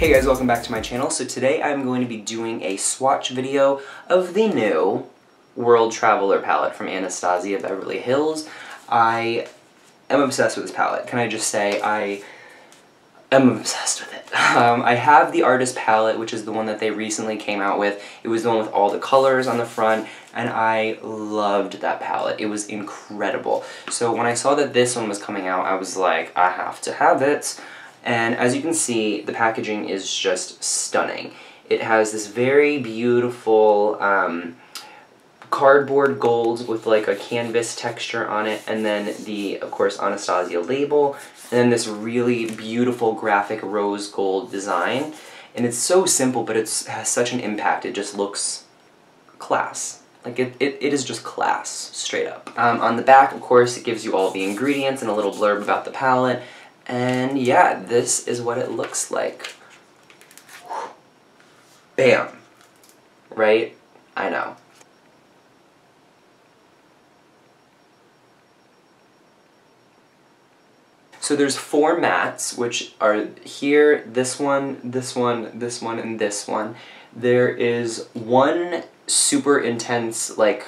Hey guys, welcome back to my channel. So today I'm going to be doing a swatch video of the new World Traveler palette from Anastasia Beverly Hills. I am obsessed with this palette. Can I just say I am obsessed with it. I have the artist palette, which is the one that they recently came out with. It was the one with all the colors on the front, and I loved that palette. It was incredible. So when I saw that this one was coming out, I was like, I have to have it. And as you can see, the packaging is just stunning. It has this very beautiful cardboard gold with like a canvas texture on it, and then the, of course, Anastasia label, and then this really beautiful graphic rose gold design. And it's so simple, but it has such an impact. It just looks class. Like, it is just class, straight up. On the back, of course, it gives you all the ingredients and a little blurb about the palette. And yeah, this is what it looks like. Bam! Right? I know. So there's 4 mattes, which are here, this one, this one, this one, and this one. There is one super intense, like,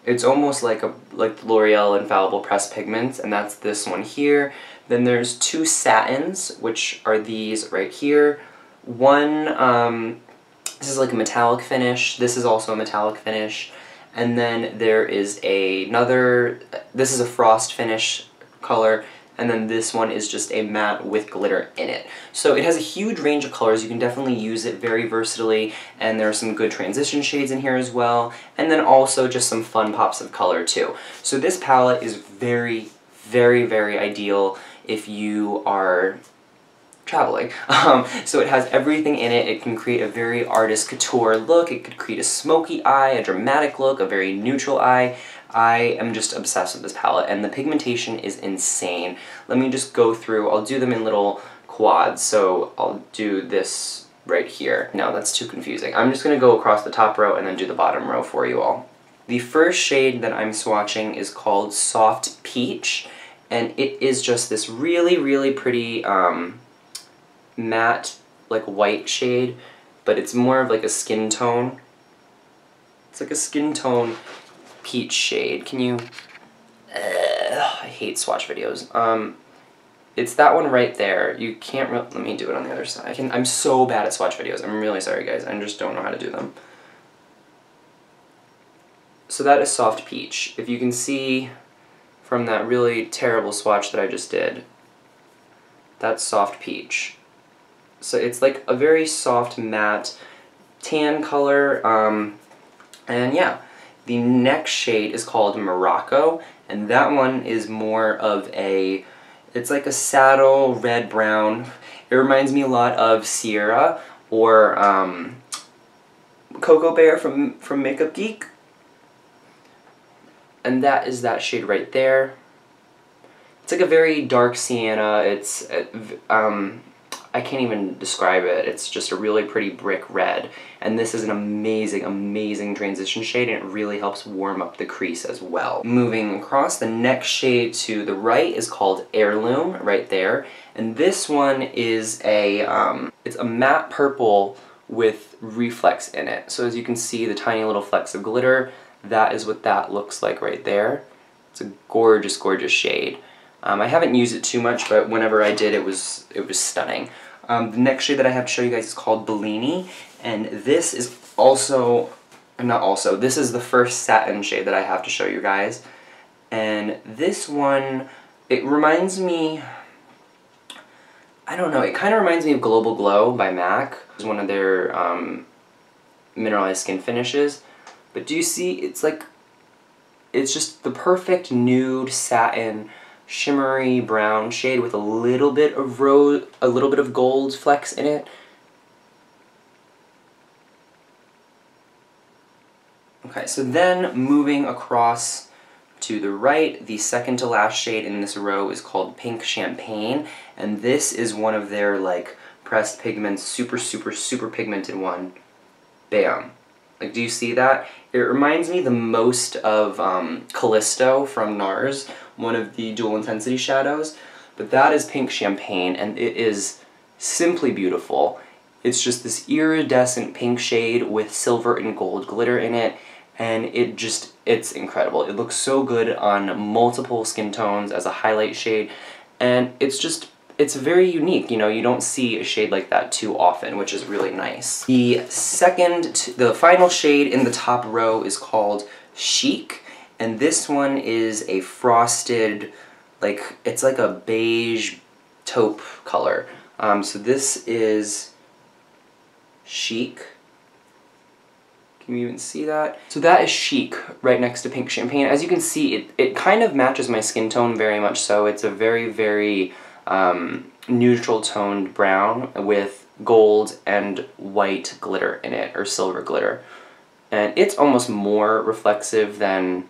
it's almost like L'Oreal Infallible Pressed Pigments, and that's this one here. Then there's 2 satins, which are these right here. One, this is like a metallic finish. This is also a metallic finish. And then there is another, this is a frost finish color. And then this one is just a matte with glitter in it. So it has a huge range of colors. You can definitely use it very versatilely, and there are some good transition shades in here as well, and then also just some fun pops of color too. So this palette is very, very, very ideal if you are traveling. So it has everything in it. It can create a very artist couture look. It could create a smoky eye, a dramatic look, a very neutral eye. I am just obsessed with this palette, and the pigmentation is insane. Let me just go through. I'll do them in little quads, so I'll do this right here. No, that's too confusing. I'm just going to go across the top row and then do the bottom row for you all. The first shade that I'm swatching is called Soft Peach, and it is just this really, really pretty matte, like white shade, but it's more of like a skin tone. It's like a skin tone peach shade. Can you... I hate swatch videos. It's that one right there. You can't let me do it on the other side. I'm so bad at swatch videos. I'm really sorry, guys. I just don't know how to do them. So that is Soft Peach. If you can see from that really terrible swatch that I just did, that's Soft Peach. So it's like a very soft matte tan color, and yeah. The next shade is called Morocco, and that one is more of a, it's like a saddle red-brown. It reminds me a lot of Sierra or Cocoa Bear from Makeup Geek. And that is that shade right there. It's like a very dark sienna. It's, I can't even describe it. It's just a really pretty brick red. And this is an amazing, amazing transition shade, and it really helps warm up the crease as well. Moving across, the next shade to the right is called Heirloom, right there. And this one is a, it's a matte purple with reflex in it. So as you can see, the tiny little flecks of glitter, that is what that looks like right there. It's a gorgeous, gorgeous shade. I haven't used it too much, but whenever I did, it was stunning. The next shade that I have to show you guys is called Bellini, and this is also, this is the first satin shade that I have to show you guys. And this one, it reminds me, I don't know, it kind of reminds me of Global Glow by MAC. It's one of their mineralized skin finishes. But do you see, it's like, it's just the perfect nude satin shimmery brown shade with a little bit of gold flecks in it. Okay, so then moving across to the right, the second to last shade in this row is called Pink Champagne, and this is one of their like pressed pigments, super, super, super pigmented one. Bam. Like, do you see that? It reminds me the most of Callisto from NARS, one of the dual intensity shadows, but that is Pink Champagne, and it is simply beautiful. It's just this iridescent pink shade with silver and gold glitter in it, and it's incredible. It looks so good on multiple skin tones as a highlight shade, and it's very unique. You know, you don't see a shade like that too often, which is really nice. The final shade in the top row is called Chic, and this one is a frosted, it's like a beige taupe color. So this is Chic. Can you even see that? So that is Chic, right next to Pink Champagne. As you can see, it kind of matches my skin tone very much so. It's a very, very neutral toned brown with gold and white glitter in it, or silver glitter. And it's almost more reflexive than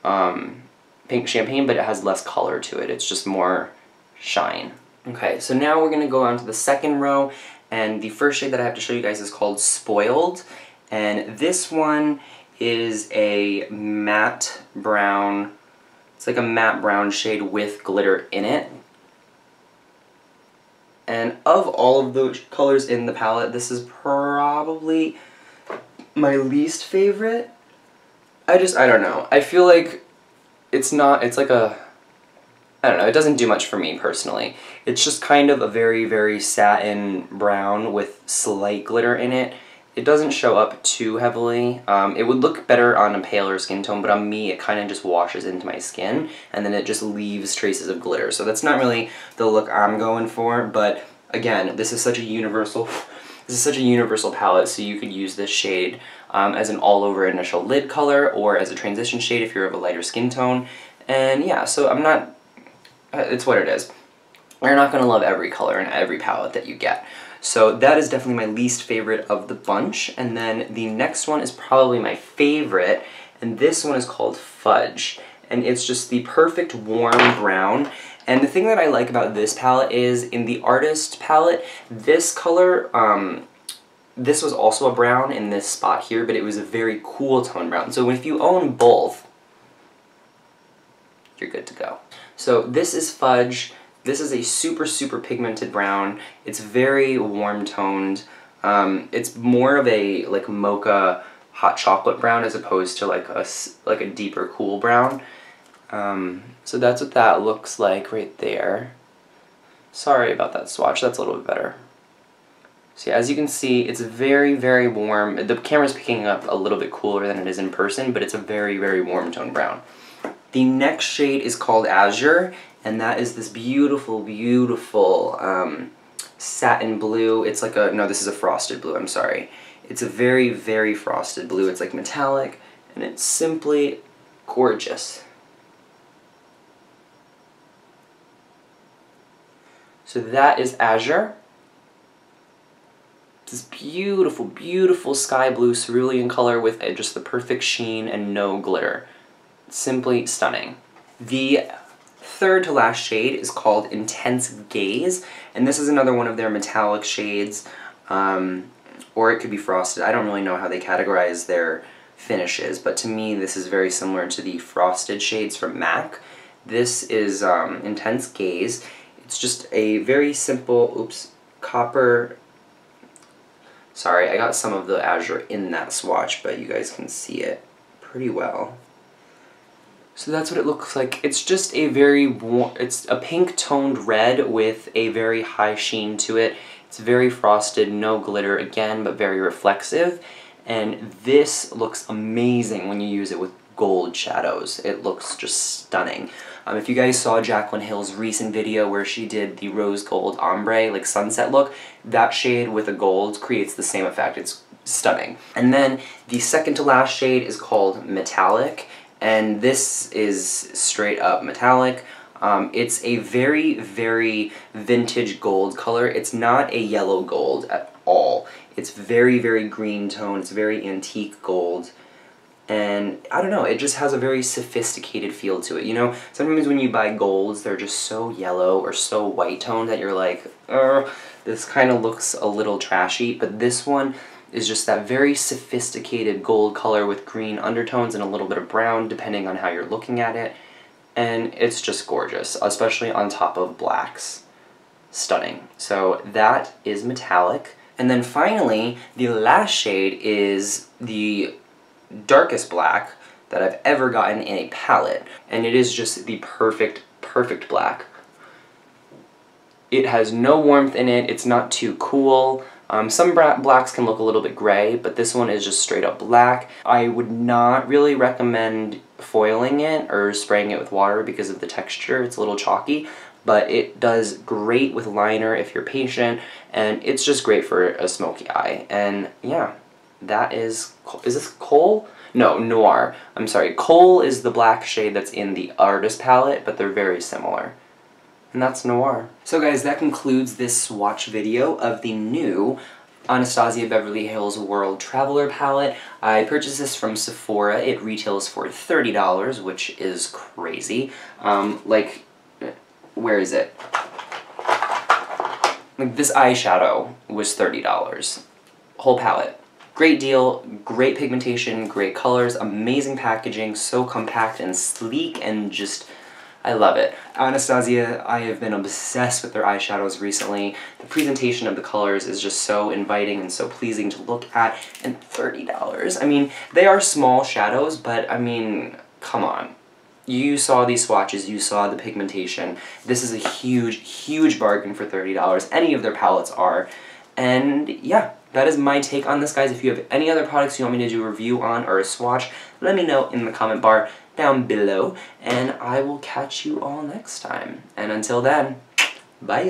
Pink Champagne, but it has less color to it. It's just more shine. Okay, so now we're gonna go on to the second row, and the first shade that I have to show you guys is called Spoiled. And this one is a matte brown. It's like a matte brown shade with glitter in it. And of all of the colors in the palette, this is probably my least favorite. I don't know. I feel like it's like a, I don't know, it doesn't do much for me personally. It's just kind of a very, very satin brown with slight glitter in it. It doesn't show up too heavily. It would look better on a paler skin tone, but on me it kind of just washes into my skin, and then it just leaves traces of glitter. So that's not really the look I'm going for, but again, this is such a universal palette, so you could use this shade as an all-over initial lid color, or as a transition shade if you're of a lighter skin tone. And yeah, so it's what it is. You're not going to love every color in every palette that you get. So that is definitely my least favorite of the bunch. And then the next one is probably my favorite, and this one is called Fudge. And it's just the perfect warm brown. And the thing that I like about this palette is, in the Artist palette, this color, this was also a brown in this spot here, but it was a very cool tone brown. So if you own both, you're good to go. So this is Fudge. This is a super, super pigmented brown. It's very warm toned. It's more of a mocha hot chocolate brown as opposed to like a deeper cool brown. So that's what that looks like right there. Sorry about that swatch, that's a little bit better. So yeah, as you can see, it's very, very warm. The camera's picking up a little bit cooler than it is in person, but it's a very, very warm tone brown. The next shade is called Azure, and that is this beautiful, beautiful satin blue. It's like no, this is a frosted blue, I'm sorry. It's a very, very frosted blue. It's like metallic, and it's simply gorgeous. So that is Azure. This beautiful, beautiful sky blue cerulean color with just the perfect sheen and no glitter. Simply stunning. The third to last shade is called Intense Gaze, and this is another one of their metallic shades, or it could be frosted. I don't really know how they categorize their finishes, but to me this is very similar to the frosted shades from MAC. This is Intense Gaze. It's just a very simple, copper. Sorry, I got some of the Azure in that swatch, but you guys can see it pretty well. So that's what it looks like. It's just a very warm, it's a pink toned red with a very high sheen to it. It's very frosted, no glitter again, but very reflexive. And this looks amazing when you use it with gold shadows. It looks just stunning. If you guys saw Jaclyn Hill's recent video where she did the rose gold ombre, like sunset look, that shade with a gold creates the same effect. It's stunning. And then the second to last shade is called Metallic, and this is straight up metallic. It's a very, very vintage gold color. It's not a yellow gold at all. It's very, very green tone. It's very antique gold. And I don't know, it just has a very sophisticated feel to it. You know, sometimes when you buy golds, they're just so yellow or so white toned that you're like, this kind of looks a little trashy. But this one is just that very sophisticated gold color with green undertones and a little bit of brown, depending on how you're looking at it. And it's just gorgeous, especially on top of blacks. Stunning. So that is Metallic. And then finally, the last shade is the darkest black that I've ever gotten in a palette. And it is just the perfect black. It has no warmth in it, it's not too cool. Some blacks can look a little bit gray, but this one is just straight up black. I would not really recommend foiling it or spraying it with water because of the texture. It's a little chalky, but it does great with liner if you're patient, and it's just great for a smoky eye. And yeah, that is this Coal? No, Noir. I'm sorry, Coal is the black shade that's in the Artist palette, but they're very similar. And that's Noir. So guys, that concludes this swatch video of the new Anastasia Beverly Hills World Traveler palette. I purchased this from Sephora. It retails for $30, which is crazy. Like, where is it? Like, this eyeshadow was $30. Whole palette. Great deal, great pigmentation, great colors, amazing packaging, so compact and sleek, and just, I love it. Anastasia, I have been obsessed with their eyeshadows recently. The presentation of the colors is just so inviting and so pleasing to look at, and $30. I mean, they are small shadows, but I mean, come on. You saw these swatches, you saw the pigmentation. This is a huge bargain for $30. Any of their palettes are. And yeah, that is my take on this, guys. If you have any other products you want me to do a review on or a swatch, let me know in the comment bar down below, and I will catch you all next time. And until then, bye!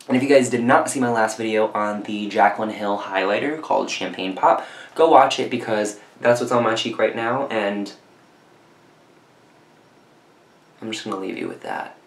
And if you guys did not see my last video on the Jaclyn Hill highlighter called Champagne Pop, go watch it because that's what's on my cheek right now, and I'm just gonna leave you with that.